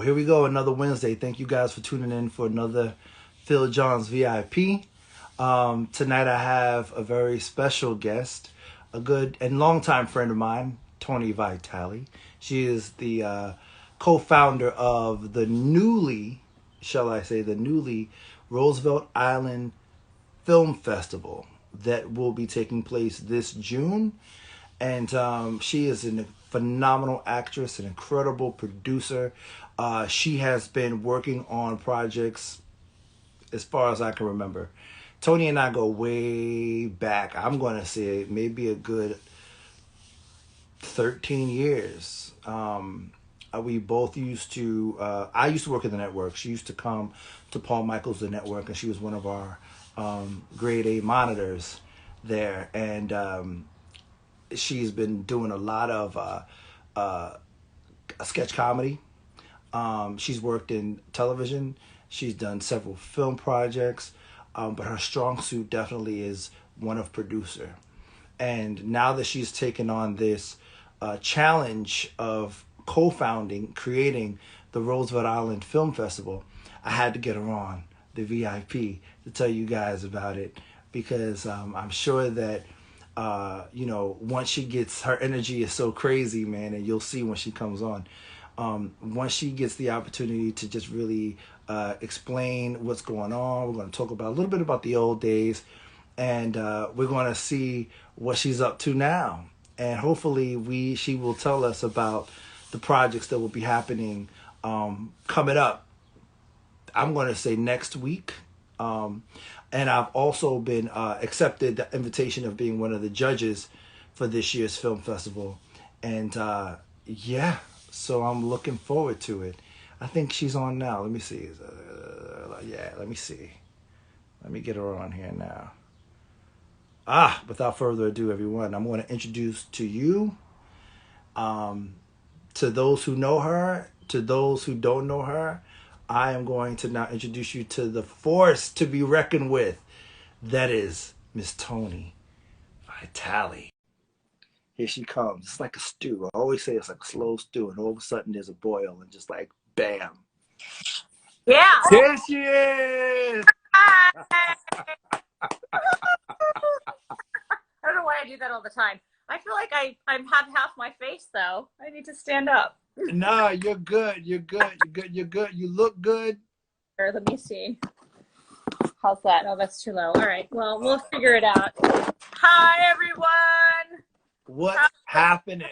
here we go, another Wednesday. Thank you guys for tuning in for another Phil John's VIP. Tonight I have a very special guest, a good and longtime friend of mine, Toni Vitale. She is the co-founder of the newly, shall I say, the newly Roosevelt Island Film Festival that will be taking place this June. And she is a phenomenal actress, an incredible producer. She has been working on projects as far as I can remember. Toni and I go way back. I'm going to say maybe a good 13 years. We both used to, I used to work at the network. She used to come to Paul Michael's The Network, and she was one of our grade A monitors there. And she's been doing a lot of sketch comedy. She's worked in television. She's done several film projects. But her strong suit definitely is one of producer. And now that she's taken on this challenge of co-founding, creating the Roosevelt Island Film Festival, I had to get her on the VIP to tell you guys about it, because I'm sure that once she gets, her energy is so crazy, man, and you'll see when she comes on. Once she gets the opportunity to just really explain what's going on, we're going to talk about a little bit about the old days, and we're going to see what she's up to now. And hopefully she will tell us about the projects that will be happening coming up. I'm going to say next week. And I've also been accepted the invitation of being one of the judges for this year's film festival. And so I'm looking forward to it. I think she's on now. Let me see. Let me see. Let me get her on here now. Without further ado, everyone, I'm going to introduce to you, to those who know her, to those who don't know her, I am going to now introduce you to the force to be reckoned with. That is Miss Toni Vitale. Here she comes. It's like a stew. I always say it's like a slow stew, and all of a sudden there's a boil, and just like bam. Yeah. Here she is. I don't know why I do that all the time. I feel like I have half my face though. I need to stand up. No, you're good. You're good. You're good. You look good. Here, let me see. How's that? Oh, that's too low. All right. Well, we'll figure it out. Hi, everyone. What's happening?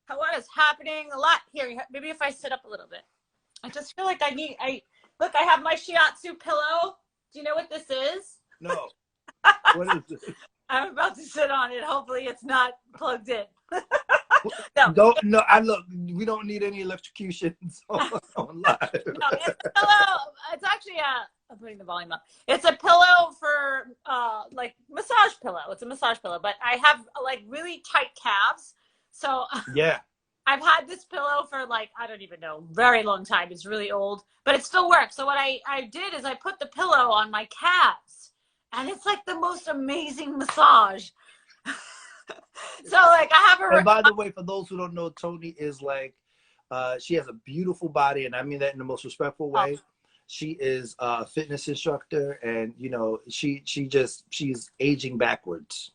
What is happening? A lot here. Maybe if I sit up a little bit. I just feel like look, I have my shiatsu pillow. Do you know what this is? No. What is this? I'm about to sit on it. Hopefully it's not plugged in. We don't need any electrocutions on live. No, it's a pillow. It's actually I'm putting the volume up. It's a pillow for like massage pillow. It's a massage pillow, but I have like really tight calves. So yeah. I've had this pillow for like, I don't even know, very long time. It's really old, but it still works. So what I did is I put the pillow on my calves, and it's like the most amazing massage. So like I have her. And by the way, for those who don't know, Toni is like, she has a beautiful body, and I mean that in the most respectful way. Oh. She is a fitness instructor, and she's aging backwards.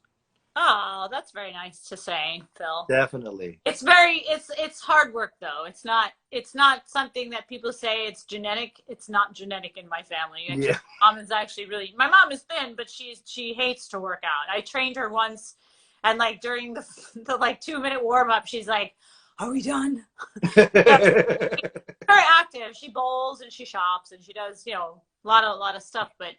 Oh, that's very nice to say, Phil. Definitely. It's hard work though. It's not something that people say it's genetic. It's not genetic in my family. Yeah. My mom is actually my mom is thin, but she hates to work out. I trained her once, and like during the like 2-minute warm up, she's like, "Are we done?" She's very active. She bowls and she shops and she does, a lot of stuff, but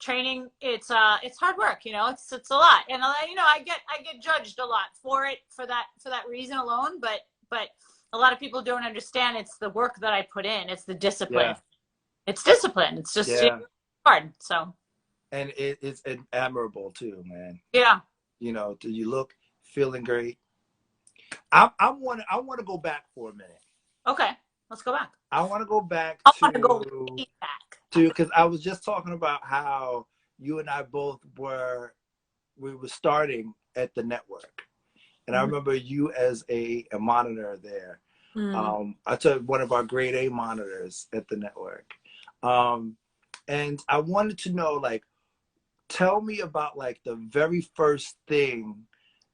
training, it's hard work, it's a lot. And I get judged a lot for that reason alone, but a lot of people don't understand it's the work that I put in. It's the discipline. Yeah. It's discipline. It's just hard. So, and it's admirable too, man. Yeah. You look feeling great. I want to go back for a minute. Okay, let's go back. I want to go back because I was just talking about how you and I both were starting at the network, and I remember you as a monitor there. Mm. I took one of our grade A monitors at the network. Um, and I wanted to know, like, tell me about like the very first thing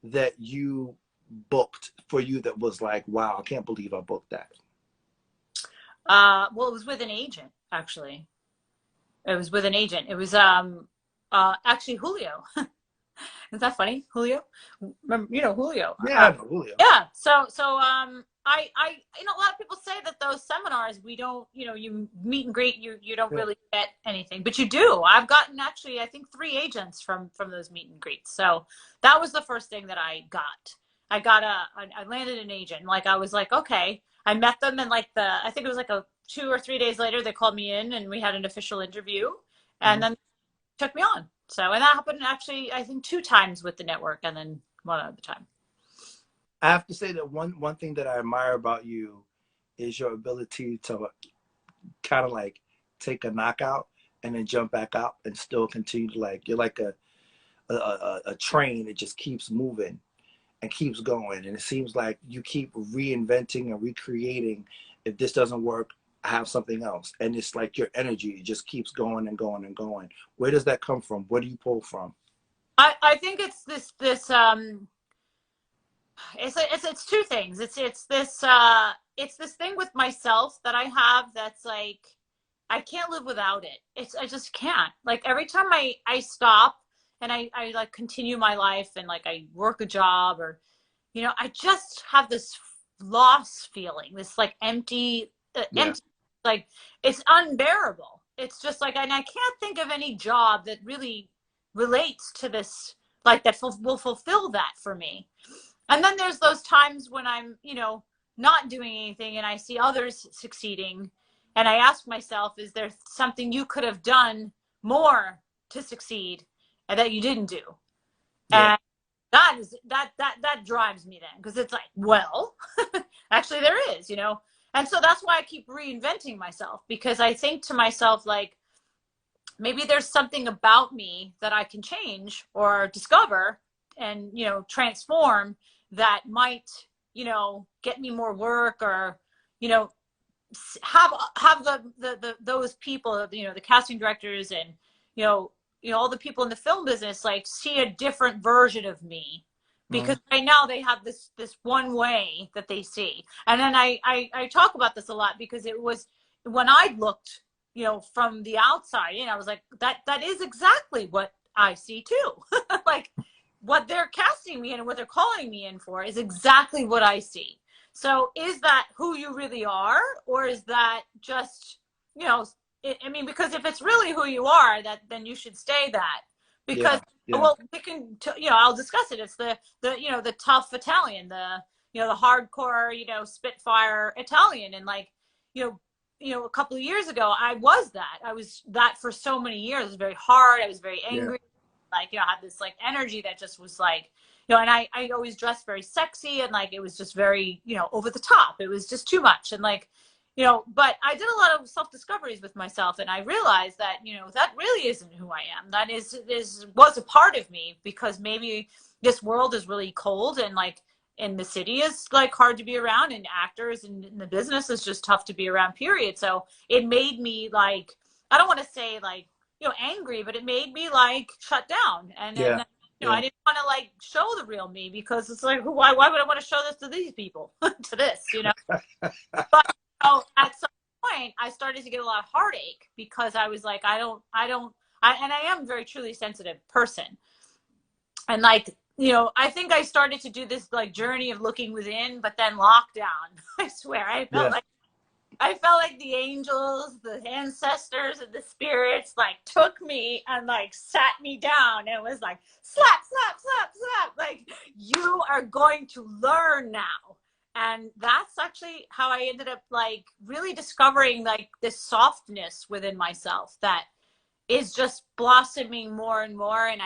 that you booked for you that was like, wow, I can't believe I booked that. Well, it was with an agent, actually. It was with an agent. It was actually Julio. Is that funny, Julio? Remember, you know Julio. Yeah, I know Julio. Yeah. A lot of people say that those seminars, we don't, you meet and greet, you don't Yeah. really get anything, but you do. I've gotten actually, I think 3 agents from those meet and greets. So that was the first thing that I got. I landed an agent. Like I was like, okay. I met them and I think it was like 2 or 3 days later, they called me in and we had an official interview, and Mhm. then took me on. So, and that happened actually, I think 2 times with the network, and then one other time. I have to say that one thing that I admire about you is your ability to kind of like take a knockout and then jump back out and still continue to like, you're like a train that just keeps moving and keeps going. And it seems like you keep reinventing and recreating. If this doesn't work, I have something else. And it's like your energy, it just keeps going and going and going. Where does that come from? Where do you pull from? I think it's it's 2 things. It's this thing with myself that I have that's like I can't live without it. I just can't. Like every time I stop and I like continue my life and like I work a job, or I just have this loss feeling, this like Yeah. empty, like it's unbearable. It's just like, and I can't think of any job that really relates to this, like that will fulfill that for me. And then there's those times when I'm, not doing anything and I see others succeeding. And I ask myself, is there something you could have done more to succeed and that you didn't do? Yeah. And that drives me then, because it's like, well, actually there is, and so that's why I keep reinventing myself, because I think to myself, like, maybe there's something about me that I can change or discover and transform that might get me more work, or you know have the those people, the casting directors, and all the people in the film business, like, see a different version of me, because Mhm. right now they have this one way that they see. And then I talk about this a lot, because it was when I looked from the outside in, I was like, that is exactly what I see too. Like what they're casting me in and what they're calling me in for is exactly what I see. So is that who you really are, or is that just, you know, I mean, because if it's really who you are, that then you should stay that. Because, Yeah. Yeah. well, we can, I'll discuss it. It's the tough Italian, the hardcore, Spitfire Italian. And like, a couple of years ago, I was that. I was that for so many years. It was very hard. I was very Yeah. angry. Like, I had this like energy that just was like, and I always dressed very sexy, and like it was just very, over the top. It was just too much. And like, but I did a lot of self discoveries with myself, and I realized that, that really isn't who I am. That was a part of me, because maybe this world is really cold, and like in the city is like hard to be around, and actors and in the business is just tough to be around, period. So it made me like, I don't want to say like, angry, but it made me like shut down. And Yeah. then, I Yeah. didn't want to like show the real me, because it's like, why would I want to show this to these people, to this. But at some point, I started to get a lot of heartache, because I was like, and I am a very truly sensitive person. And like, I think I started to do this like journey of looking within, but then lockdown, I swear, Yeah. I felt like the angels, the ancestors, and the spirits like took me and like sat me down and was like, slap, slap, slap, slap. Like, you are going to learn now. And that's actually how I ended up like really discovering like this softness within myself that is just blossoming more and more. And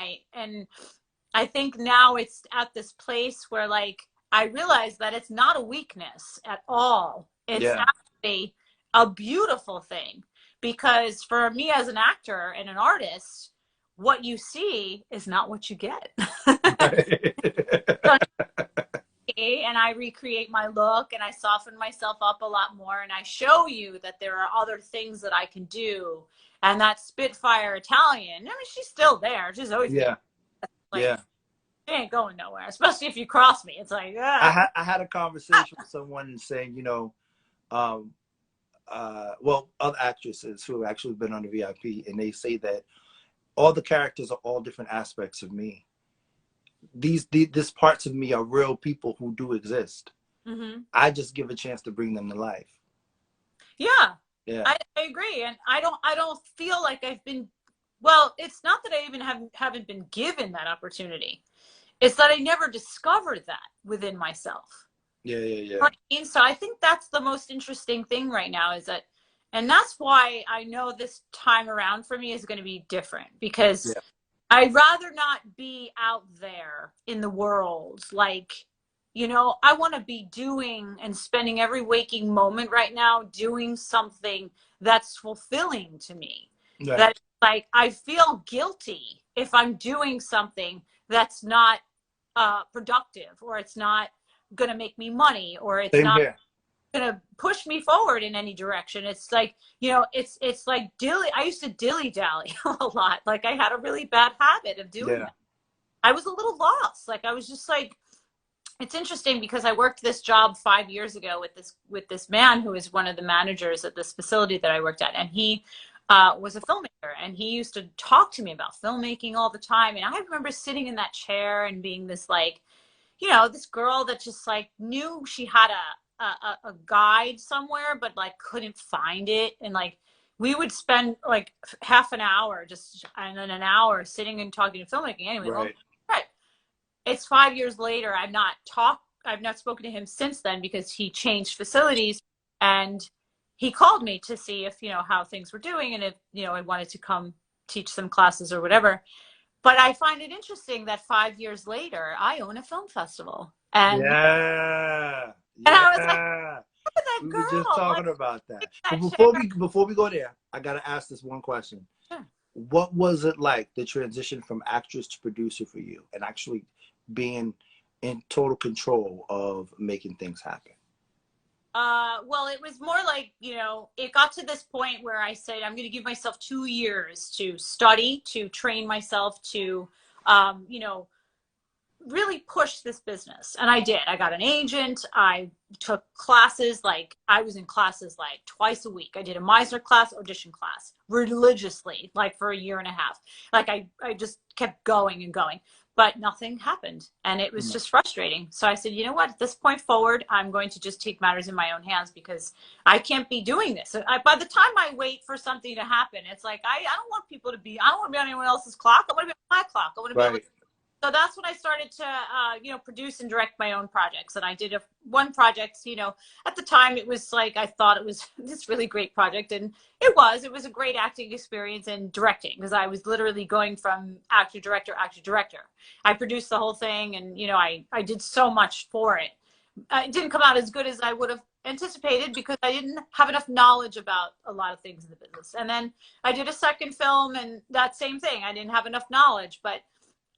I think now it's at this place where like I realize that it's not a weakness at all. It's Yeah. actually a beautiful thing, because for me as an actor and an artist, what you see is not what you get. So and I recreate my look and I soften myself up a lot more and I show you that there are other things that I can do. And that Spitfire Italian, I mean, she's still there. She's always Yeah. like, Yeah. she ain't going nowhere, especially if you cross me. It's like, I had a conversation with someone saying, well, other actresses who have actually been on the VIP, and they say that all the characters are all different aspects of me. These parts of me are real people who do exist. mm-hmm. I just give a chance to bring them to life. Yeah. Yeah. I agree. And I don't feel like I've been, well, it's not that I even haven't been given that opportunity. It's that I never discovered that within myself. Yeah. You know what I mean? So I think that's the most interesting thing right now is that, and that's why I know this time around for me is going to be different because I'd rather not be out there in the world. Like, I want to be doing and spending every waking moment right now doing something that's fulfilling to me. Right. That like, I feel guilty if I'm doing something that's not productive or it's not going to make me money or it's Same not here. going to push me forward in any direction. It's like, it's like I used to dilly dally a lot. Like I had a really bad habit of doing that. I was a little lost. Like I was just like, it's interesting because I worked this job 5 years ago with this man who is one of the managers at this facility that I worked at. And he was a filmmaker and he used to talk to me about filmmaking all the time. And I remember sitting in that chair and being this like, this girl that just like knew she had a guide somewhere, but like couldn't find it. And like, we would spend like half an hour and then an hour sitting and talking to filmmaking anyway. Right. Right. It's 5 years later. I've not spoken to him since then because he changed facilities and he called me to see if, how things were doing and if, I wanted to come teach some classes or whatever. But I find it interesting that 5 years later, I own a film festival. And I was like, look at that girl. We were just talking about that. But before we go there, I gotta ask this one question. Sure. What was it like, the transition from actress to producer for you and actually being in total control of making things happen? Well, it was more like, it got to this point where I said, I'm going to give myself 2 years to study, to train myself, to, really push this business. And I did. I got an agent. I took classes. Like I was in classes like twice a week. I did a Meisner class, audition class religiously, like for a year and a half. Like I just kept going and going. But nothing happened. And it was just frustrating. So I said, you know what, at this point forward, I'm going to just take matters in my own hands because I can't be doing this. By the time I wait for something to happen, it's like, I don't want people to be, I don't want to be on anyone else's clock. I want to be on my clock. I want to be able to. So that's when I started to, produce and direct my own projects. And I did one project, at the time it was like, I thought it was this really great project. And it was a great acting experience and directing because I was literally going from actor, director. I produced the whole thing and, I did so much for it. It didn't come out as good as I would have anticipated because I didn't have enough knowledge about a lot of things in the business. And then I did a second film and that same thing. I didn't have enough knowledge, but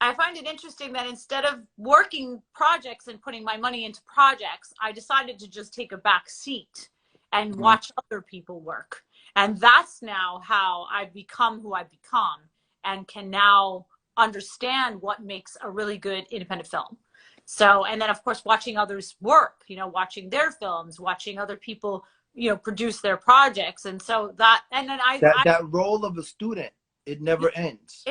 I find it interesting that instead of working projects and putting my money into projects, I decided to just take a back seat and watch other people work. And that's now how I've become who I've become and can now understand what makes a really good independent film. So, and then of course, watching others work, watching their films, watching other people, produce their projects. And so that role of a student, it never ends.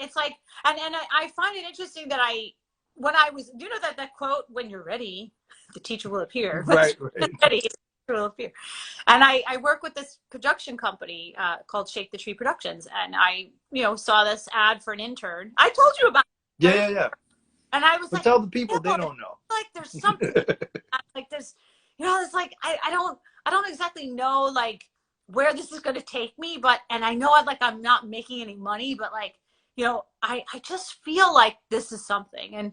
It's like, and I find it interesting that when I was, that quote, when you're ready, the teacher will appear. Right. Ready, the teacher will appear. And I work with this production company called Shake the Tree Productions. And I, saw this ad for an intern. I told you about it. Yeah. And I was like, tell the people, they don't know. Like there's something, like there's, it's like, I don't exactly know, like, where this is going to take me, and I know I'm not making any money, but I just feel like this is something. And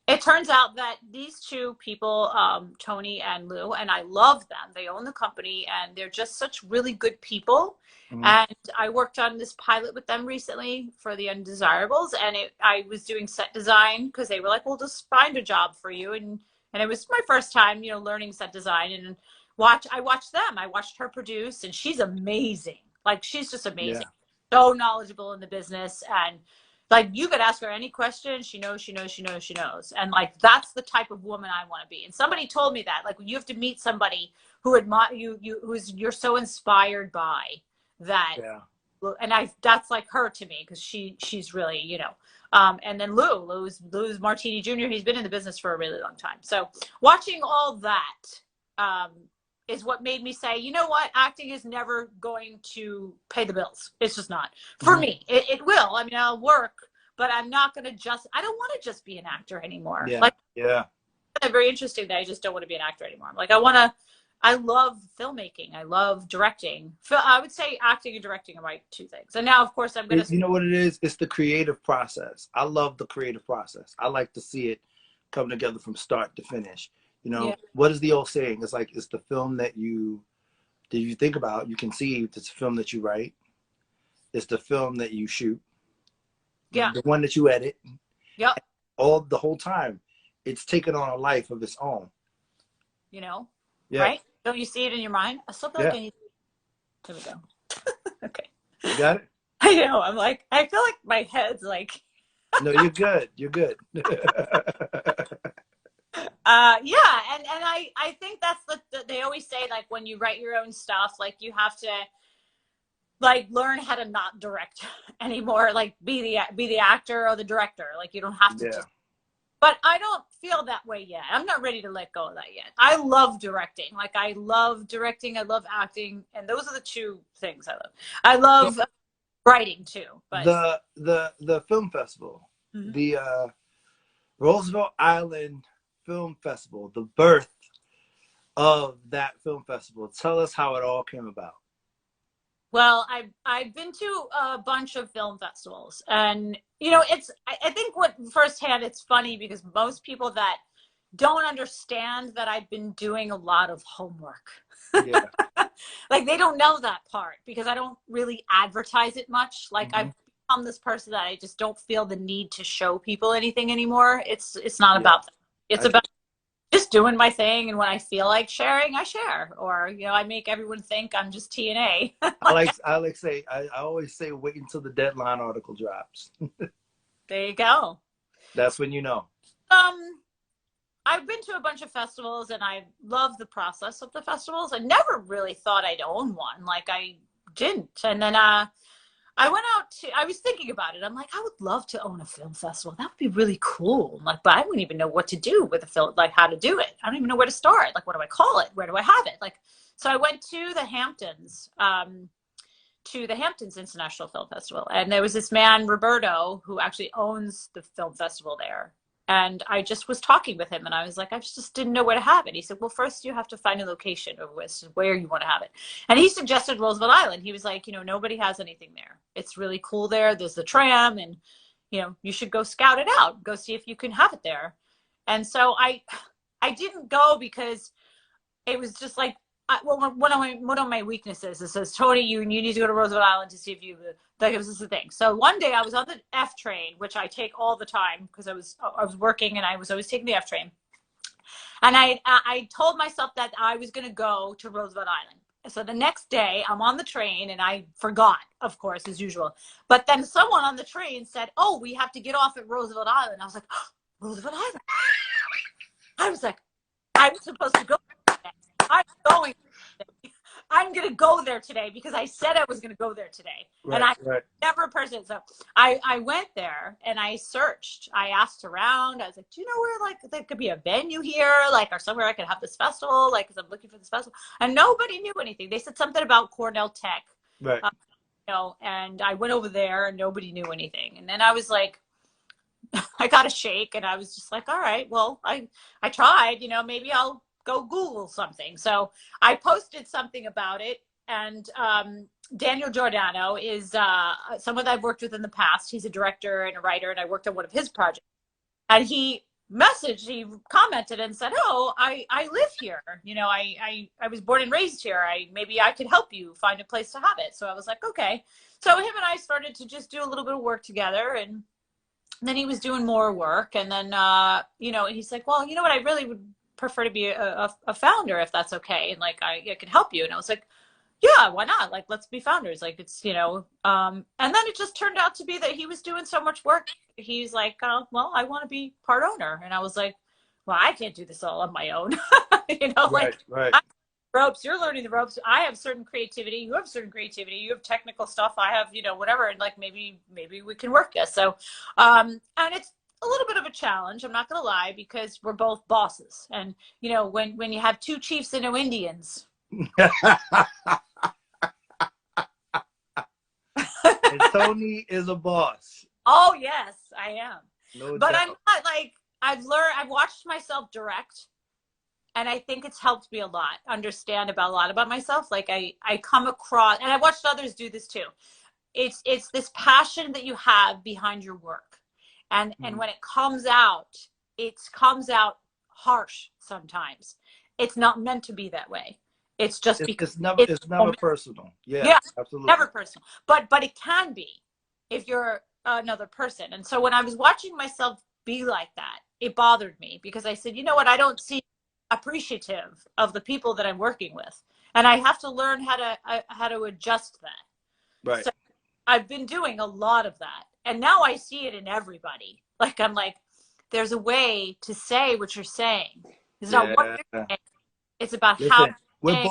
it turns out that these two people, Toni and Lou, and I love them. They own the company and they're just such really good people. Mm-hmm. And I worked on this pilot with them recently for The Undesirables. And I was doing set design because they were like, we'll just find a job for you and And it was my first time, learning set design. And I watched them. I watched her produce, and she's amazing. Like, she's just amazing. Yeah. So knowledgeable in the business. And like, you could ask her any question. She knows, she knows, she knows, she knows. And like, that's the type of woman I want to be. And somebody told me that, like, you have to meet somebody who admire you're so inspired by that. Yeah. And that's like her to me, because she's really, and then Lou's Martini Jr. He's been in the business for a really long time. So watching all that is what made me say, you know what, acting is never going to pay the bills. It's just not for me. It will. I mean, I'll work, but I'm not going to I don't want to just be an actor anymore. Yeah. Like, Yeah. it's very interesting that I just don't want to be an actor anymore. Like, I love filmmaking. I love directing. I would say acting and directing are my two things. And now, of course, I'm going to... You know what it is? It's the creative process. I love the creative process. I like to see it come together from start to finish. What is the old saying? It's like, it's the film that you think about, you conceive. It's a film that you write. It's the film that you shoot. Yeah. The one that you edit. Yep. The whole time, it's taken on a life of its own. Yeah. Right? Don't you see it in your mind? I still feel like I need... There we go. Okay. You got it? I know. I'm like, I feel like my head's like... No, you're good. You're good. Yeah. And I think that's they always say, like, when you write your own stuff, like, you have to, like, learn how to not direct anymore. Like, be the actor or the director. Like, you don't have to just... But I don't feel that way yet. I'm not ready to let go of that yet. I love directing. Like, I love directing. I love acting. And those are the two things I love. I love writing too. But the film festival, the Roosevelt Island Film Festival, the birth of that film festival. Tell us how it all came about. Well, I've been to a bunch of film festivals, and I think firsthand, it's funny because most people that don't understand that I've been doing a lot of homework. Yeah. Like, they don't know that part because I don't really advertise it much. Like, I've become this person that I just don't feel the need to show people anything anymore. It's not about that. It's about just doing my thing, and when I feel like sharing, I share, or I make everyone think I'm just TNA. I always say, wait until the deadline article drops. There you go. That's when you know. I've been to a bunch of festivals, and I love the process of the festivals. I never really thought I'd own one. Like, I didn't, and then I was thinking about it. I'm like, I would love to own a film festival. That would be really cool. Like, but I wouldn't even know what to do with a film, like how to do it. I don't even know where to start. Like, what do I call it? Where do I have it? Like, so I went to the Hamptons International Film Festival. And there was this man, Roberto, who actually owns the film festival there. And I just was talking with him, and I was like, I just didn't know where to have it. He said, well, first you have to find a location of where you want to have it. And he suggested Roosevelt Island. He was like, nobody has anything there. It's really cool there. There's the tram, and, you should go scout it out. Go see if you can have it there. And so I didn't go because it was just like, one of my weaknesses. It says, Toni, you need to go to Roosevelt Island to see if you... That was the thing. So one day I was on the F train, which I take all the time because I was working, and I was always taking the F train. And I told myself that I was going to go to Roosevelt Island. So the next day I'm on the train, and I forgot, of course, as usual. But then someone on the train said, oh, we have to get off at Roosevelt Island. I was like, oh, Roosevelt Island. I was like, I'm supposed to go there today. I'm going today. I'm going to go there today because I said I was going to go there today. Right, and I never person. So I went there, and I searched. I asked around. I was like, do you know where, like, there could be a venue here, like, or somewhere I could have this festival, like, because I'm looking for this festival. And nobody knew anything. They said something about Cornell Tech. Right. And I went over there, and nobody knew anything. And then I was like, I got a shake, and I was just like, all right, well, I tried, maybe I'll go Google something. So I posted something about it, and Daniel Giordano is someone that I've worked with in the past. He's a director and a writer, and I worked on one of his projects. And he commented and said, oh, I live here. I was born and raised here. Maybe I could help you find a place to have it. So I was like, okay. So him and I started to just do a little bit of work together, and then he was doing more work. And then, and he's like, well, you know what I really would prefer to be a founder if that's okay. And like, I could help you. And I was like, yeah, why not? Like, let's be founders. Like, it's, and then it just turned out to be that he was doing so much work. He's like, well, I want to be part owner. And I was like, well, I can't do this all on my own. Right, right. Ropes, you're learning the ropes. I have certain creativity. You have certain creativity. You have technical stuff. I have, whatever. And like, maybe we can work this. So, and it's a little bit of a challenge. I'm not going to lie, because we're both bosses. And, when you have two chiefs and no Indians. And Toni is a boss. Oh yes, I am. No but doubt. I'm not like, I've watched myself direct, and I think it's helped me a lot understand a lot about myself. Like I come across, and I watched others do this too. It's this passion that you have behind your work, and when it comes out harsh sometimes. It's not meant to be that way. It's just because it's never personal. Yeah, absolutely. Never personal. But it can be if you're another person. And so when I was watching myself be like that, it bothered me, because I said, you know what, I don't seem appreciative of the people that I'm working with. And I have to learn how to adjust that. Right. So I've been doing a lot of that. And now I see it in everybody. Like, I'm like, there's a way to say what you're saying. It's not what you're saying. It's about how.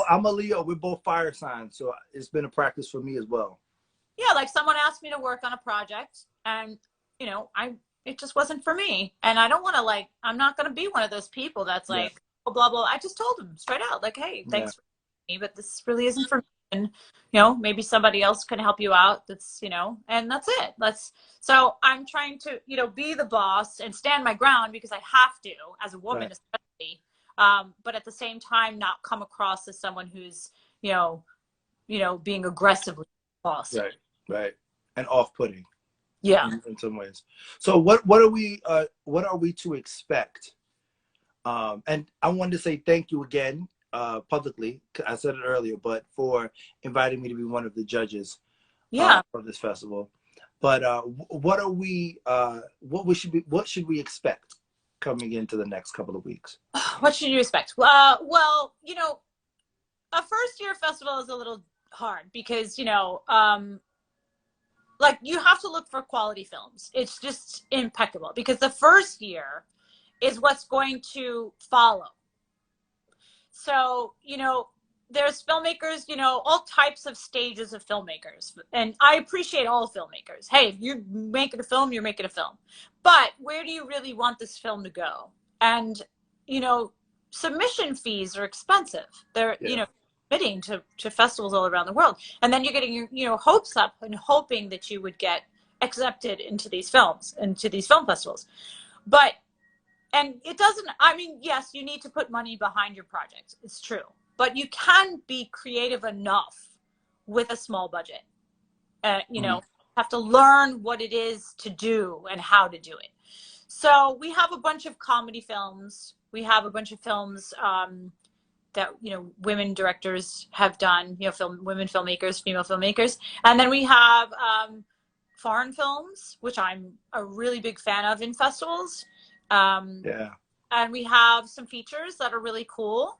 I'm a Leo. We're both fire signs, so it's been a practice for me as well. Yeah, like someone asked me to work on a project, and it just wasn't for me. And I don't want to, I'm not going to be one of those people that's like, oh, blah blah. I just told him straight out, like, hey, thanks for me, but this really isn't for me. And maybe somebody else can help you out. That's and that's it. So I'm trying to be the boss and stand my ground, because I have to, as a woman, especially. But at the same time, not come across as someone who's, being aggressively bossy. Right. And off-putting. Yeah. In some ways. So what are we to expect? And I wanted to say thank you again, publicly. I said it earlier, but for inviting me to be one of the judges of this festival. But what should we expect coming into the next couple of weeks? What should you expect? Well, a first-year festival is a little hard, because like, you have to look for quality films. It's just impeccable, because the first year is what's going to follow. So there's filmmakers, all types of stages of filmmakers. And I appreciate all filmmakers. Hey, if you're making a film, you're making a film. But where do you really want this film to go? And, submission fees are expensive. They're, submitting to festivals all around the world. And then you're getting your hopes up and hoping that you would get accepted into these film festivals. And it doesn't, yes, you need to put money behind your project. It's true. But you can be creative enough with a small budget. Have to learn what it is to do and how to do it. So we have a bunch of comedy films. We have a bunch of films that women directors have done. Women filmmakers, female filmmakers, and then we have foreign films, which I'm a really big fan of in festivals. And we have some features that are really cool.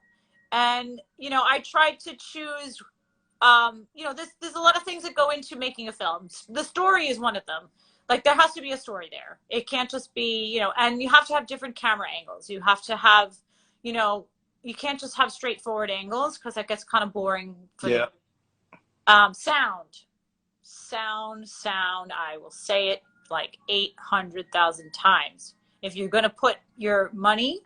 And, I tried to choose, there's a lot of things that go into making a film. The story is one of them. Like, there has to be a story there. It can't just be, and you have to have different camera angles. You have to have, you can't just have straightforward angles, because that gets kind of boring. Sound. I will say it like 800,000 times. If you're going to put your money,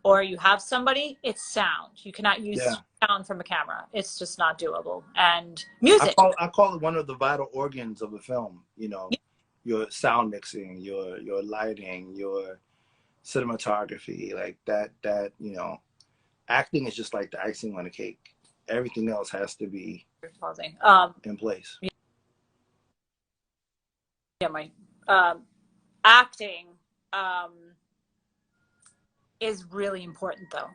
or you have somebody, it's sound. You cannot use sound from a camera. It's just not doable. And music. I call it one of the vital organs of a film. Your sound mixing, your lighting, your cinematography, like that. Acting is just like the icing on the cake. Everything else has to be in place. Yeah, my acting is really important, though.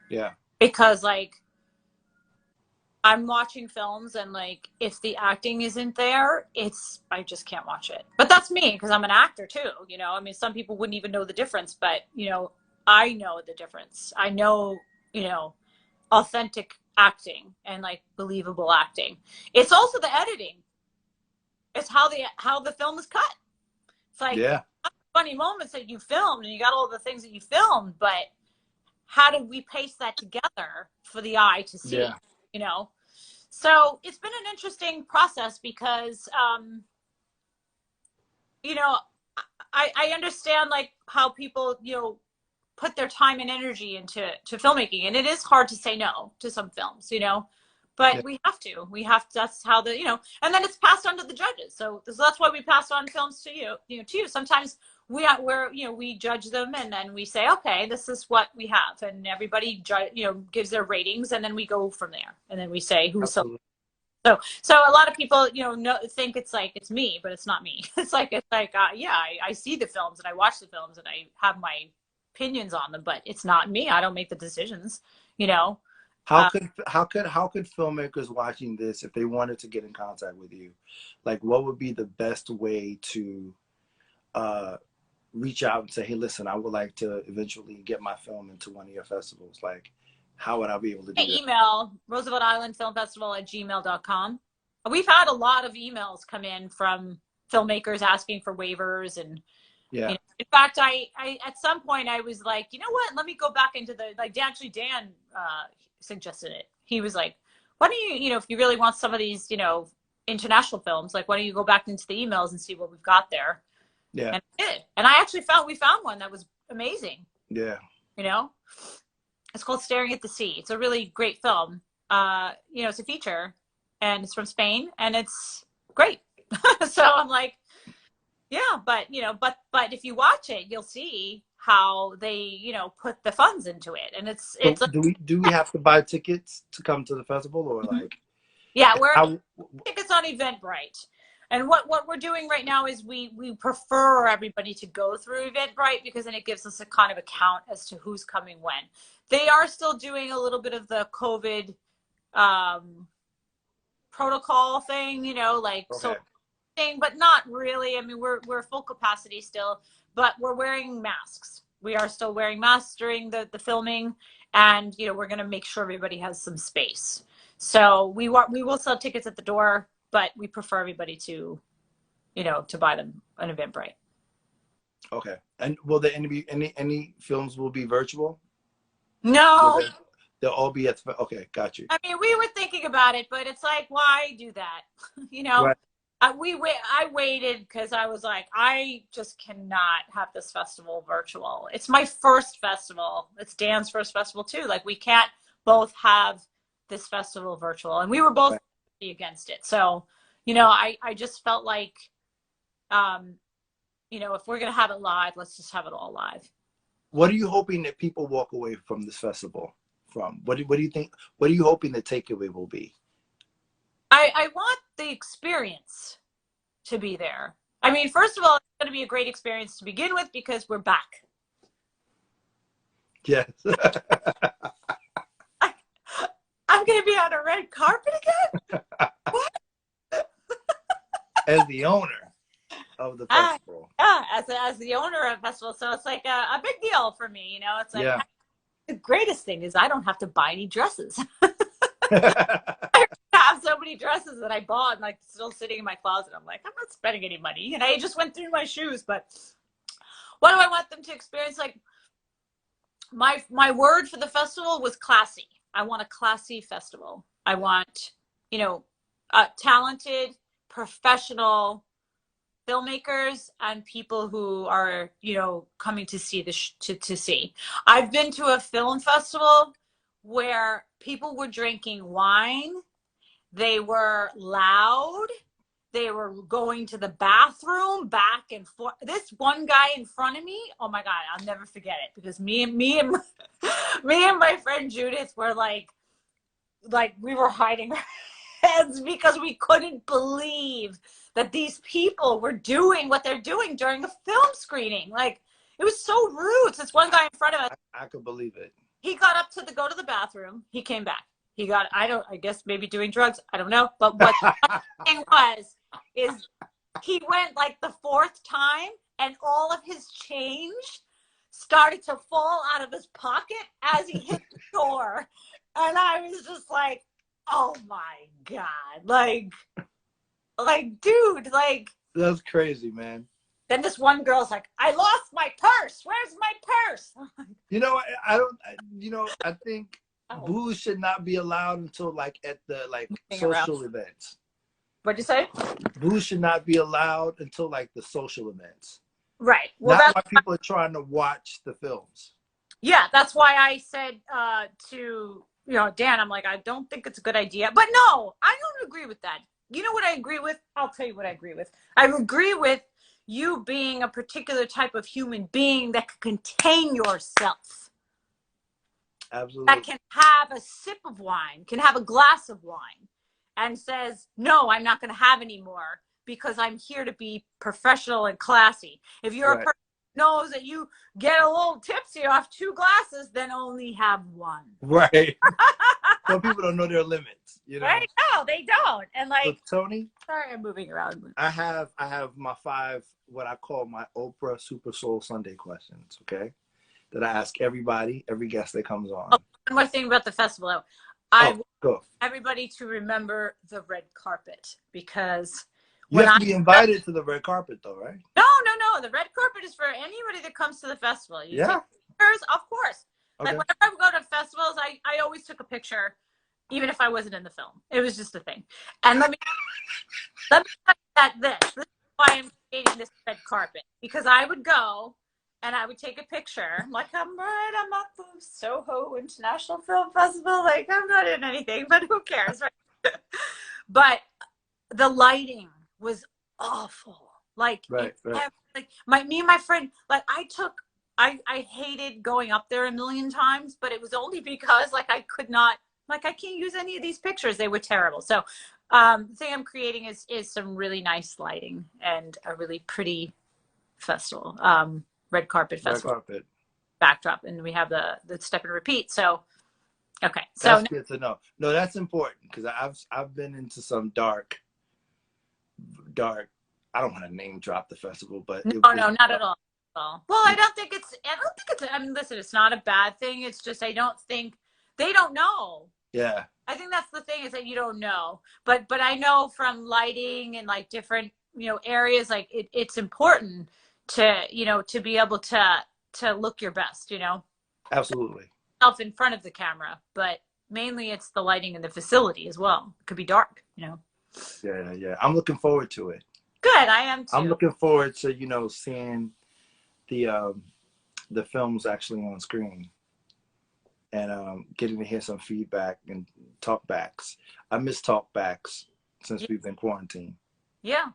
Yeah. Because, like, I'm watching films, and, like, if the acting isn't there, I just can't watch it. But that's me, because I'm an actor too. Some people wouldn't even know the difference, but I know the difference. I know, you know, authentic acting and like believable acting. It's also the editing. It's how the film is cut. It's like Yeah, funny moments that you filmed and you got all the things that you filmed, but how did we paste that together for the eye to see? yeah, You know, so it's been an interesting process because, you know, I understand like how people, you know, put their time and energy into filmmaking, and it is hard to say no to some films, you know, yeah, but we have to, that's how the, you know, and then it's passed on to the judges. So that's why we pass on films to you. Sometimes we're, you know, we judge them and then we say, okay, this is what we have, and everybody, you know, gives their ratings, and then we go from there, and then we say who's so. absolutely. So a lot of people, you know, think it's like it's me, but it's not me. It's like yeah, I see the films and I watch the films and I have my opinions on them, but it's not me. I don't make the decisions, you know. Uh, How could filmmakers watching this, if they wanted to get in contact with you, like what would be the best way to uh reach out and say, hey, listen, I would like to eventually get my film into one of your festivals. Like, how would I be able to do that? email Roosevelt Island Film Festival at gmail.com. We've had a lot of emails come in from filmmakers asking for waivers, and you Yeah, know, in fact, I at some point I was like, you know what? Let me go back into the, like, Dan suggested it. He was like, why don't you, you know, if you really want some of these, you know, international films, like, why don't you go back into the emails and see what we've got there? yeah, And I did, and I actually we found one that was amazing. yeah. You know, it's called Staring at the Sea. It's a really great film. You know, it's a feature, and it's from Spain, and it's great. So I'm like, yeah, but you know, but if you watch it, you'll see how they, you know, put the funds into it, and So it's like, do we have to buy tickets to come to the festival, or like yeah, we're how? tickets on Eventbrite. And what we're doing right now is we prefer everybody to go through Eventbrite, because then it gives us a kind of a count as to who's coming when. They are still doing a little bit of the COVID um, protocol thing, you know, like so Okay, thing, but not really. I mean, we're full capacity still, but we're wearing masks. We are still wearing masks during the filming, and you know, we're going to make sure everybody has some space. So we will sell tickets at the door, but we prefer everybody to, you know, to buy them on Eventbrite. okay. And will there any films will be virtual? Will No, they? They'll all be at. Okay, got you. I mean, we were thinking about it, but it's like, why do that? You know, Right. I waited because I was like, I just cannot have this festival virtual. It's my first festival. It's Dan's first festival too. Like, we can't both have this festival virtual, and we were both Right. against it. So, you know, I just felt like, um, you know, if we're gonna have it live, let's just have it all live. What are you hoping that people walk away from this festival from? What do you think? What are you hoping the takeaway will be? I want the experience to be there. I mean, first of all, it's going to be a great experience to begin with because we're back. Yes. I, I'm going to be on a red carpet again? What? As the owner of the festival. Yeah, as the owner of the festival. So it's like a big deal for me. You know, it's like, Yeah. the greatest thing is I don't have to buy any dresses. I have so many dresses that I bought and like still sitting in my closet. I'm like, I'm not spending any money. And I just went through my shoes. But what do I want them to experience? Like, my word for the festival was classy. I want a classy festival. I want, you know, talented, professional filmmakers and people who are, you know, coming to see to see. I've been to a film festival where people were drinking wine, they were loud, they were going to the bathroom back and forth. This one guy in front of me, oh my god, I'll never forget it, because me and me and my friend Judith were like we were hiding our heads because we couldn't believe that these people were doing what they're doing during a film screening. Like, it was so rude. So this one guy in front of us, I could believe it. he got up to go to the bathroom. He came back. He got, I guess maybe doing drugs. I don't know. But what the thing was, is he went like the fourth time, and all of his change started to fall out of his pocket as he hit the door. And I was just like, oh my God. Like, dude, like. That's crazy, man. Then this one girl's like, I lost my purse. Where's my purse? You know, I don't, you know, I think Oh. booze should not be allowed until like at the like Moving social around. events. What'd you say? Booze should not be allowed until like the social events. Right. Well, not why people are trying to watch the films. Yeah, that's why I said to Dan, I'm like, I don't think it's a good idea. But no, I don't agree with that. You know what I agree with? I'll tell you what I agree with. I agree with you being a particular type of human being that can contain yourself. Absolutely. That can have a sip of wine, can have a glass of wine, and says, no, I'm not going to have any more because I'm here to be professional and classy. If you're a person who knows that you get a little tipsy off 2 glasses, then only have 1. Right. Some people don't know their limits, you know. Right? No, they don't. And like, so, Toni, sorry, I'm moving around. I have my 5 what I call my Oprah Super Soul Sunday questions, okay? That I ask everybody, every guest that comes on. Oh, one more thing about the festival. I want everybody to remember the red carpet, because you have to be invited to the red carpet, though, right? No. The red carpet is for anybody that comes to the festival. You take pictures, of course. Okay. Like whenever I go to festivals, I always took a picture, even if I wasn't in the film. It was just a thing. And let me tell you that this is why I'm creating this red carpet, because I would go and I would take a picture. I'm like, I'm at the Soho International Film Festival. Like, I'm not in anything, but who cares, right? But the lighting was awful. Like, right. like me and my friend, like I hated going up there a million times, but it was only because like I could not, like I can't use any of these pictures. They were terrible. So the thing I'm creating is some really nice lighting and a really pretty festival, red carpet festival. Red carpet backdrop, and we have the step and repeat. So okay, so that's good to know. No, that's important, because I've been into some dark. I don't want to name drop the festival, but no, not at all. Well, I don't think it's. I mean, listen, it's not a bad thing. It's just I don't think they don't know. Yeah. I think that's the thing, is that you don't know. But I know from lighting and like different areas, like it's important to to be able to look your best. Absolutely. Self in front of the camera, but mainly it's the lighting and the facility as well. It could be dark. Yeah. I'm looking forward to it. Good, I am too. I'm looking forward to seeing the films actually on screen, and getting to hear some feedback and talkbacks. I miss talkbacks since we've been quarantined. Yeah.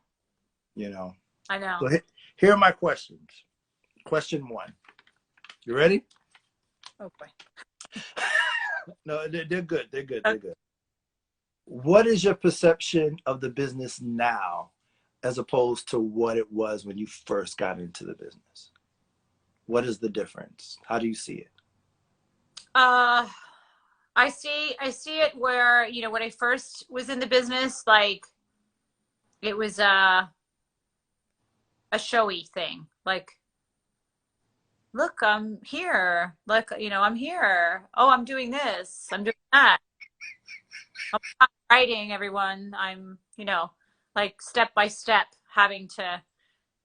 I know. So here are my questions. Question 1. You ready? Oh boy. No, they're good. They're good. They're good. What is your perception of the business now, as opposed to what it was when you first got into the business? What is the difference? How do you see it? I see it where, when I first was in the business, like it was a showy thing. Like, look, I'm here. Look, I'm here. Oh, I'm doing this. I'm doing that. I'm not writing, everyone. I'm, like step by step having to,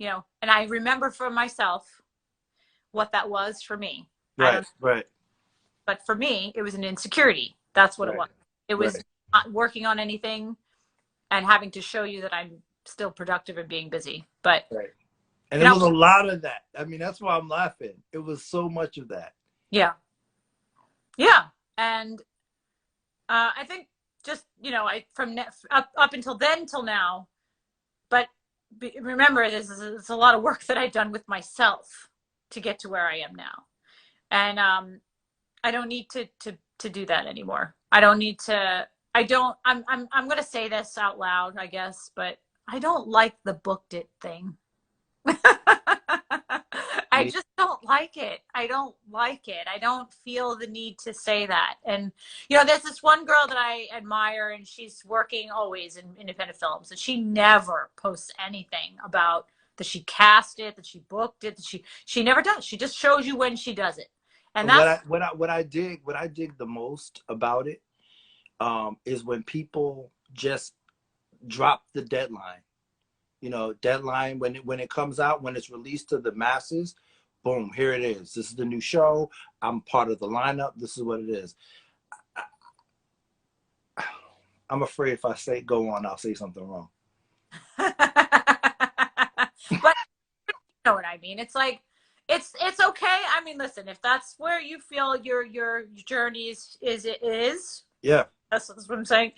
and I remember for myself what that was for me. Right. But for me, it was an insecurity. That's what it was. It was not working on anything and having to show you that I'm still productive and being busy. But and there was a lot of that. I mean, that's why I'm laughing. It was so much of that. Yeah. And I think just, from up until then till now, but remember, it's a lot of work that I've done with myself to get to where I am now. And I don't need to do that anymore. I don't need to. I'm going to say this out loud, I guess, but I don't like the booked it thing. I just don't like it. I don't like it. I don't feel the need to say that. And, there's this one girl that I admire, and she's working always in independent films, and she never posts anything about that she cast it, that she booked it, that she never does. She just shows you when she does it. And that's what I dig the most about it is when people just drop the deadline. You know, deadline when it comes out, when it's released to the masses, boom, here it is. This is the new show. I'm part of the lineup. This is what it is. I'm afraid if I say go on, I'll say something wrong. But you know what I mean? It's like it's okay. I mean, listen, if that's where you feel your journey is, yeah, that's what I'm saying.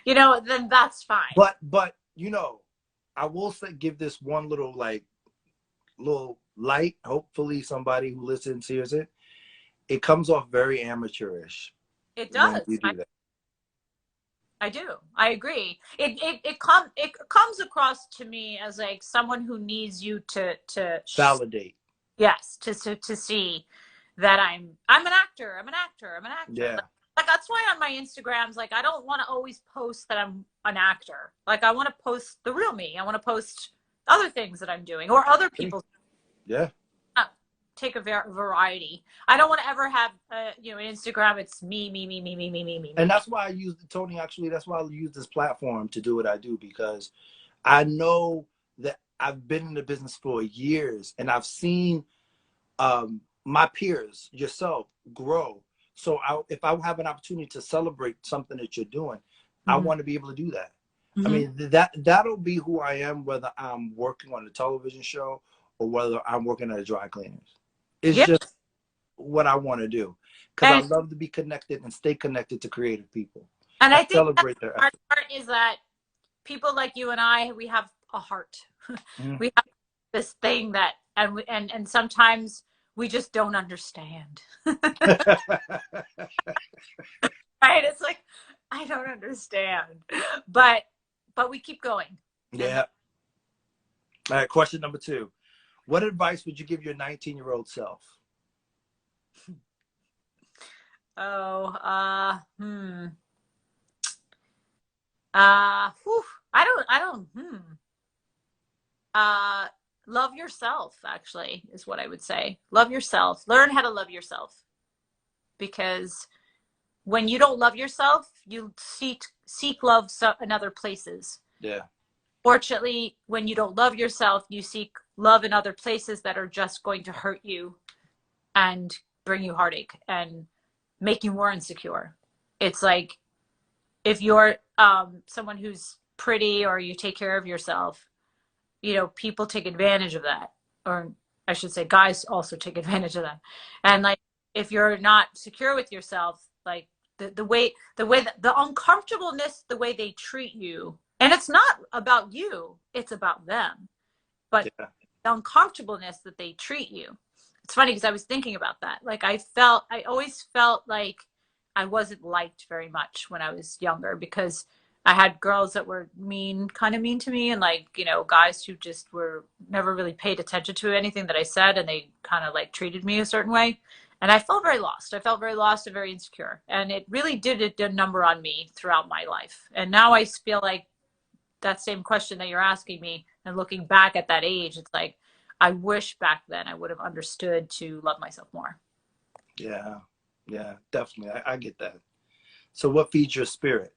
You know, then that's fine. But you know, I will say, give this one little light. Hopefully, somebody who listens hears it. It comes off very amateurish. It does. When you do that. I do. I agree. It comes across to me as like someone who needs you to validate. Yes, to see that I'm an actor. I'm an actor. Yeah. Like that's why on my Instagrams, like I don't want to always post that I'm an actor. Like I want to post the real me. I want to post other things that I'm doing or other people's. Yeah. Take a variety. I don't want to ever have you know, an Instagram. It's me. And that's why I use Toni. Actually, that's why I use this platform to do what I do, because I know that I've been in the business for years and I've seen my peers, yourself, grow. So if I have an opportunity to celebrate something that you're doing, I want to be able to do that. I mean, that'll be who I am, whether I'm working on a television show or whether I'm working at a dry cleaners. It's just what I want to do, because I love to be connected and stay connected to creative people. And I think celebrate their part is that people like you and I, we have a heart. We have this thing that, and sometimes we just don't understand. Right? It's like, I don't understand, but we keep going. Yeah. All right. Question number 2. What advice would you give your 19-year-old self? I don't. Love yourself, actually, is what I would say. Love yourself. Learn how to love yourself. Because when you don't love yourself, you seek love in other places. Yeah. Fortunately, when you don't love yourself, you seek love in other places that are just going to hurt you and bring you heartache and make you more insecure. It's like if you're someone who's pretty or you take care of yourself, you know, people take advantage of that. Or I should say guys also take advantage of that. And like if you're not secure with yourself, like the way that the uncomfortableness, the way they treat you, and it's not about you, it's about them. But the uncomfortableness that they treat you. It's funny because I was thinking about that. Like I always felt like I wasn't liked very much when I was younger, because I had girls that were kind of mean to me, and like, you know, guys who just were never really paid attention to anything that I said, and they kind of like treated me a certain way. And I felt very lost. I felt very lost and very insecure. And it really did a number on me throughout my life. And now I feel like that same question that you're asking me, and looking back at that age, it's like, I wish back then I would have understood to love myself more. Yeah, definitely. I get that. So what feeds your spirit?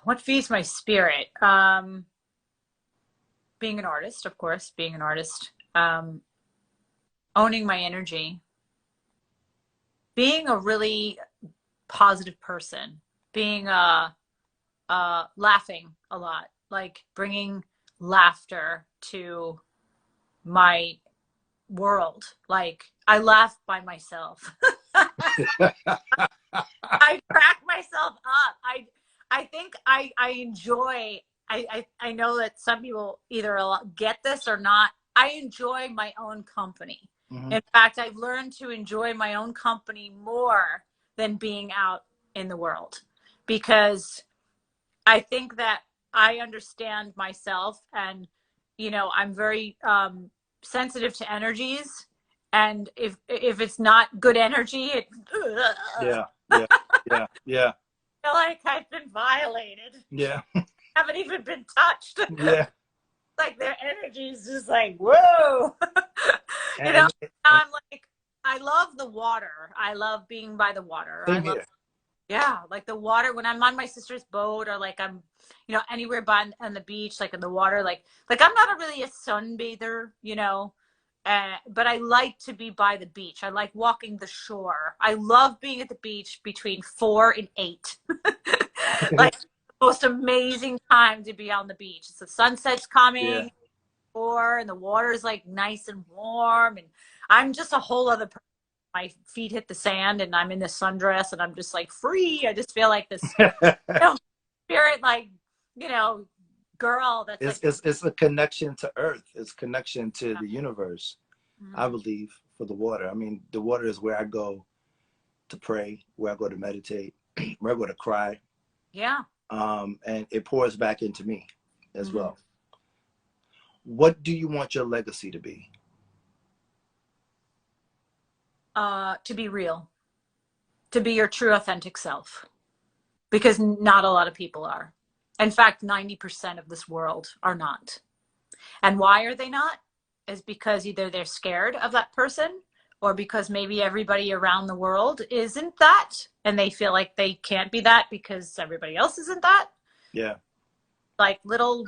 What feeds my spirit? Being an artist, of course, owning my energy, being a really positive person, being laughing a lot, like bringing laughter to my world. Like I laugh by myself. I crack myself up. I think I enjoy, I know that some people either get this or not. I enjoy my own company. In fact, I've learned to enjoy my own company more than being out in the world, because I think that I understand myself, and, you know, I'm very sensitive to energies. And if it's not good energy, it yeah. I feel like I've been violated. Yeah. Haven't even been touched. Yeah. like their energy is just like, whoa. You know, I'm like, I love the water. I love being by the water. I same love, here. yeah, like the water when I'm on my sister's boat or like I'm, you know, anywhere by on the beach, like in the water, like I'm not really a sunbather, you know, but I like to be by the beach. I like walking the shore. I love being at the beach between 4 and 8. Like the most amazing time to be on the beach. It's the sunset's Yeah. coming, or and the water's like nice and warm, and I'm just a whole other person. My feet hit the sand, and I'm in this sundress, and I'm just like free. I just feel like this, you know, spirit, like, you know, girl that's like, It's a connection to Earth. It's connection to the universe. I mm, believe for the water. I mean, the water is where I go to pray, where I go to meditate, where I go to cry, yeah. and it pours back into me as Mm-hmm. well. What do you want your legacy to be? To be real, to be your true authentic self, because not a lot of people are. In fact, 90% of this world are not. And why are they not? Is because either they're scared of that person, or because maybe everybody around the world isn't that and they feel like they can't be that because everybody else isn't that. Yeah. Like little,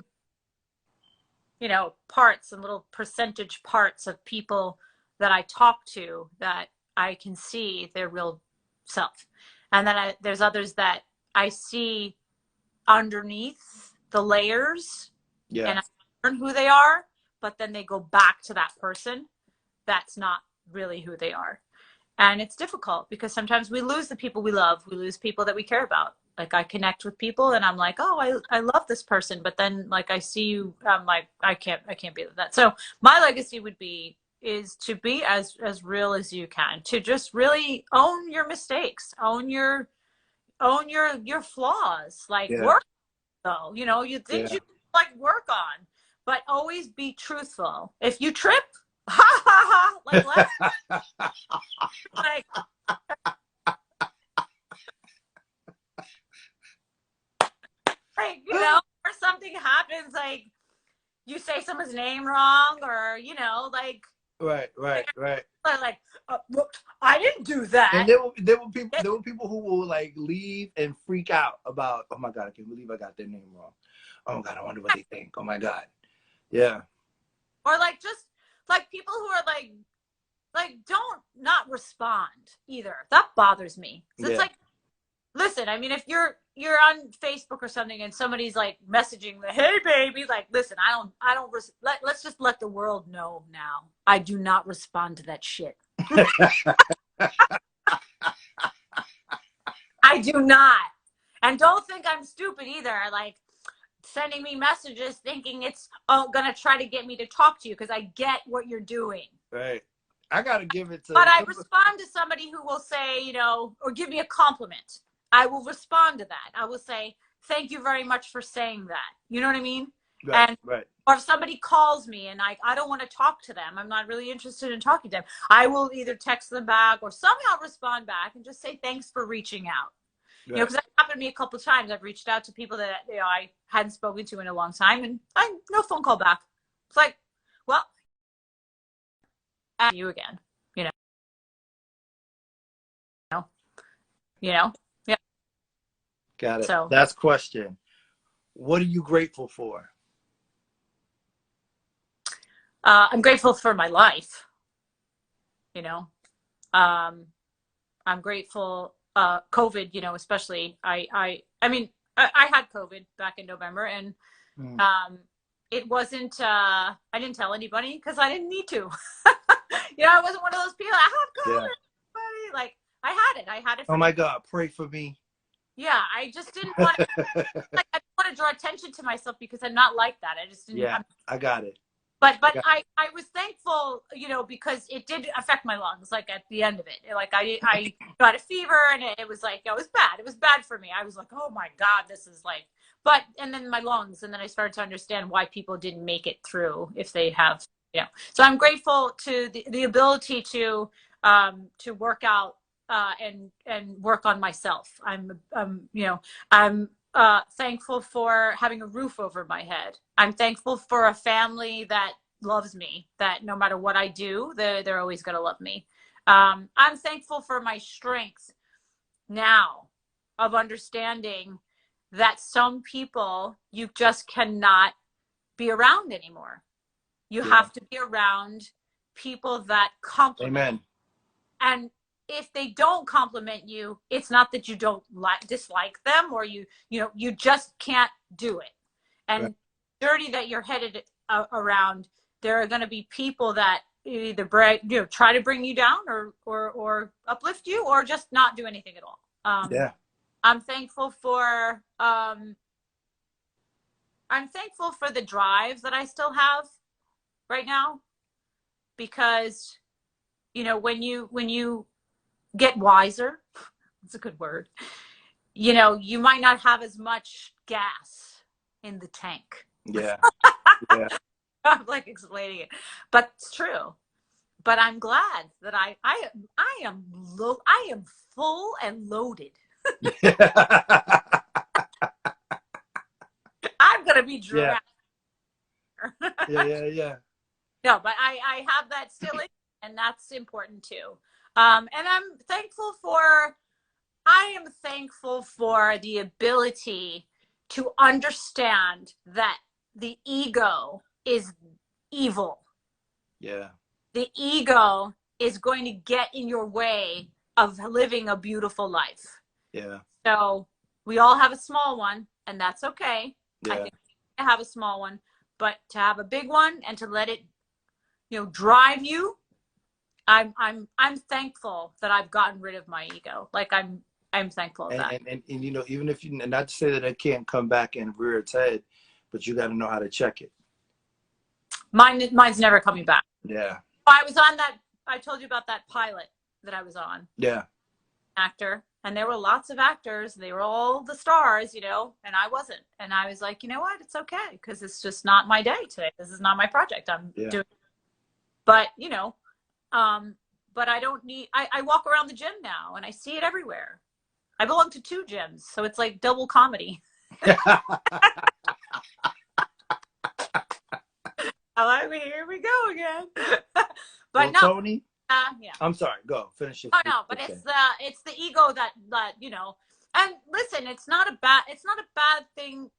you know, parts and little percentage parts of people that I talk to that I can see their real self. And then there's others that I see underneath the layers Yeah. and I learn who they are, but then they go back to that person that's not really who they are. And it's difficult because sometimes we lose the people we love. We lose people that we care about. Like I connect with people and I'm like, oh, I love this person. But then like I see you, I'm like, I can't be that. So my legacy would be is to be as real as you can, to just really own your mistakes, own your flaws, like Yeah. work though, you know, you things Yeah. you like work on, but always be truthful. If you trip, ha ha ha, like like you know, or something happens, like you say someone's name wrong, or you know, Right. Right. Right. like look, I didn't do And that. there were people who will like leave and freak out about, oh my God, I can't believe I got their name wrong. Oh God, I wonder what they think. Oh my God. Yeah. Or like just like people who are like don't not respond either. That bothers me. So it's Yeah. like, listen, I mean, if you're on Facebook or something and somebody's like messaging the hey baby, like listen, let's just let the world know now. I do not respond to that shit. I do not. And don't think I'm stupid either. Like sending me messages thinking it's gonna try to get me to talk to you because I get what you're doing. Right. I gotta give it to But I respond to somebody who will say, you know, or give me a compliment. I will respond to that. I will say, thank you very much for saying that. You know what I mean? right, And right. or if somebody calls me and I don't want to talk to them, I'm not really interested in talking to them, I will either text them back or somehow respond back and just say thanks for reaching out. You know, Right. because that happened to me a couple of times. I've reached out to people that you know I hadn't spoken to in a long time, and I no phone call back. It's like, well, you again. You know, you know, yeah. Got it. So Last question. What are you grateful for? I'm grateful for my life. You know, um, I'm grateful. COVID, you know, especially I mean, I had COVID back in November, and Mm. it wasn't. I didn't tell anybody because I didn't need to. You know, I wasn't one of those people. I have Yeah. COVID. Like I had it. I had it Oh for. my God, pray for me. Yeah, I just didn't want to. Like, I didn't want to draw attention to myself because I'm not like that. I just didn't. Yeah, I got it. But I got I was thankful, you know, because it did affect my lungs. Like at the end of it, like I got a fever and it was like it was bad. It was bad for me. I was like, oh my God, this is like. But and then my lungs, and then I started to understand why people didn't make it through if they have, you know. So I'm grateful to the ability to work out and work on myself. You know, I'm thankful for having a roof over my head. I'm thankful for a family that loves me, that no matter what I do, they're always going to love me. I'm thankful for my strength now of understanding that some people you just cannot be around anymore. You have to be around people that compliment. Amen. And if they don't compliment you, it's not that you don't dislike them, or you just can't do it. And journey that you're headed around, there are going to be people that either try to bring you down or uplift you, or just not do anything at all. I'm thankful for the drive that I still have right now, because when you get wiser, it's a good word, you might not have as much gas in the tank. Yeah. I'm like explaining it, but it's true. But I'm glad that I am full and loaded. I'm gonna be drowned. Yeah. No, but I have that still in, and that's important too. And I am thankful for the ability to understand that the ego is evil. Yeah. The ego is going to get in your way of living a beautiful life. Yeah. So we all have a small one, and that's okay. Yeah. I think I have a small one, but to have a big one and to let it, drive you, I'm thankful that I've gotten rid of my ego. Like I'm thankful of that. And even if you, and not to say that it can't come back and rear its head, but you got to know how to check it. Mine's never coming back. Yeah. I was on that. I told you about that pilot that I was on. Yeah. Actor, and there were lots of actors. They were all the stars, and I wasn't. And I was like, you know what? It's okay, because it's just not my day today. This is not my project. I'm doing. But but I don't need. I walk around the gym now, and I see it everywhere. I belong to 2 gyms, so it's like double comedy. Here we go again. But no, Toni. Yeah. I'm sorry. Go finish it. Oh no, but it's the ego that And listen, it's not a bad thing,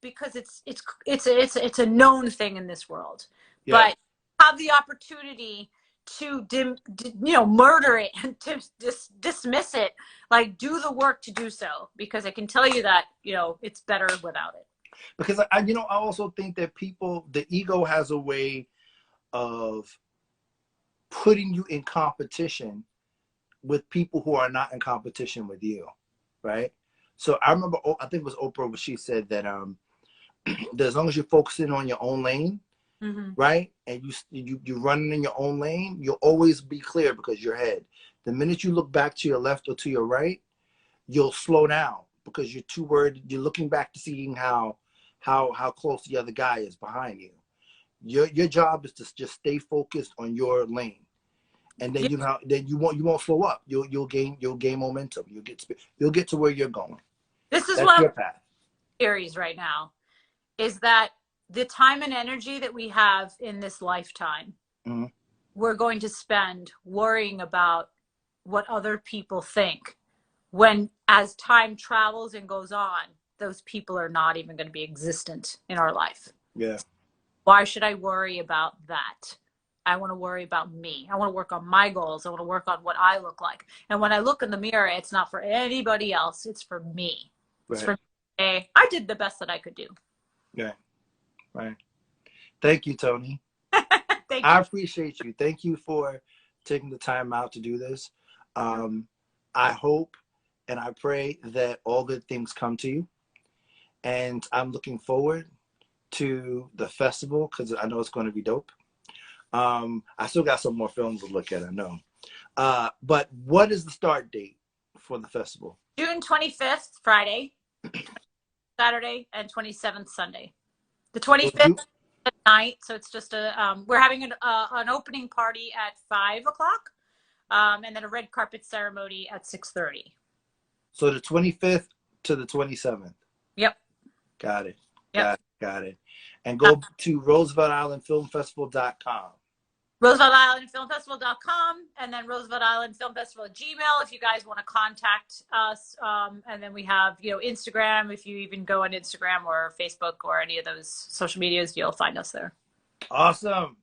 because it's a known thing in this world. Yeah. But have the opportunity to murder it and to dismiss it, like do the work to do so, because I can tell you that it's better without it. Because I also think that the ego has a way of putting you in competition with people who are not in competition with you, right? So I remember, I think it was Oprah, where she said that that as long as you're focusing on your own lane, right, and you're running in your own lane, you'll always be clear because you're ahead. The minute you look back to your left or to your right, you'll slow down because you're too worried. You're looking back to seeing how close the other guy is behind you. Your job is to just stay focused on your lane, and then you won't slow up. You'll gain momentum. You'll get to where you're going. That's one your path. Theories right now is that the time and energy that we have in this lifetime, we're going to spend worrying about what other people think, when as time travels and goes on, those people are not even going to be existent in our life. Yeah. Why should I worry about that? I want to worry about me. I want to work on my goals. I want to work on what I look like. And when I look in the mirror, it's not for anybody else. It's for me. Right. It's for me. I did the best that I could do. Yeah. Right. Thank you, Toni. Thank you. I appreciate you. Thank you for taking the time out to do this. I hope and I pray that all good things come to you. And I'm looking forward to the festival, because I know it's going to be dope. I still got some more films to look at, I know. But what is the start date for the festival? June 25th, Friday, Saturday, and 27th, Sunday. The 25th at night, so it's just we're having an opening party at 5 o'clock, and then a red carpet ceremony at 6:30. So the 25th to the 27th. Yep. Got it. Yep. Got it. And go to RooseveltIslandFilmFestival.com. RooseveltIslandFilmFestival.com, and then Roosevelt Island Film Festival at Gmail if you guys want to contact us. And then we have, Instagram. If you even go on Instagram or Facebook or any of those social medias, you'll find us there. Awesome.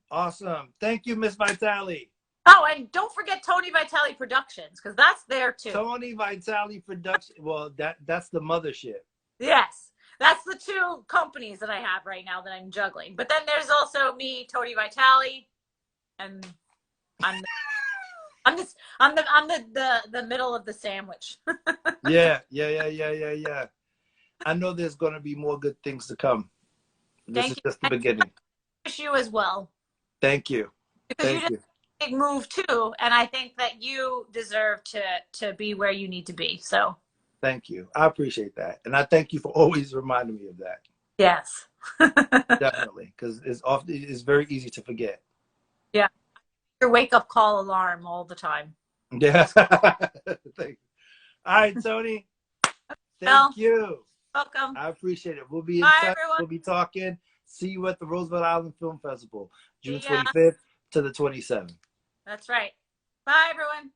Thank you, Miss Vitale. Oh, and don't forget Toni Vitale Productions, because that's there too. Toni Vitale Production. Well, that's the mothership. Yes. That's the two companies that I have right now that I'm juggling. But then there's also me, Toni Vitale, and I'm the middle of the sandwich. Yeah. I know there's going to be more good things to come. This is just the beginning. I wish you as well. Thank you. Because you did a big move too, and I think that you deserve to be where you need to be. So thank you. I appreciate that. And I thank you for always reminding me of that. Yes. Definitely. Because it's very easy to forget. Yeah. Your wake-up call alarm all the time. Yeah. Thank you. All right, Toni. Thank you. Welcome. I appreciate it. We'll be in touch. Everyone. We'll be talking. See you at the Roosevelt Island Film Festival, June 25th to the 27th. That's right. Bye, everyone.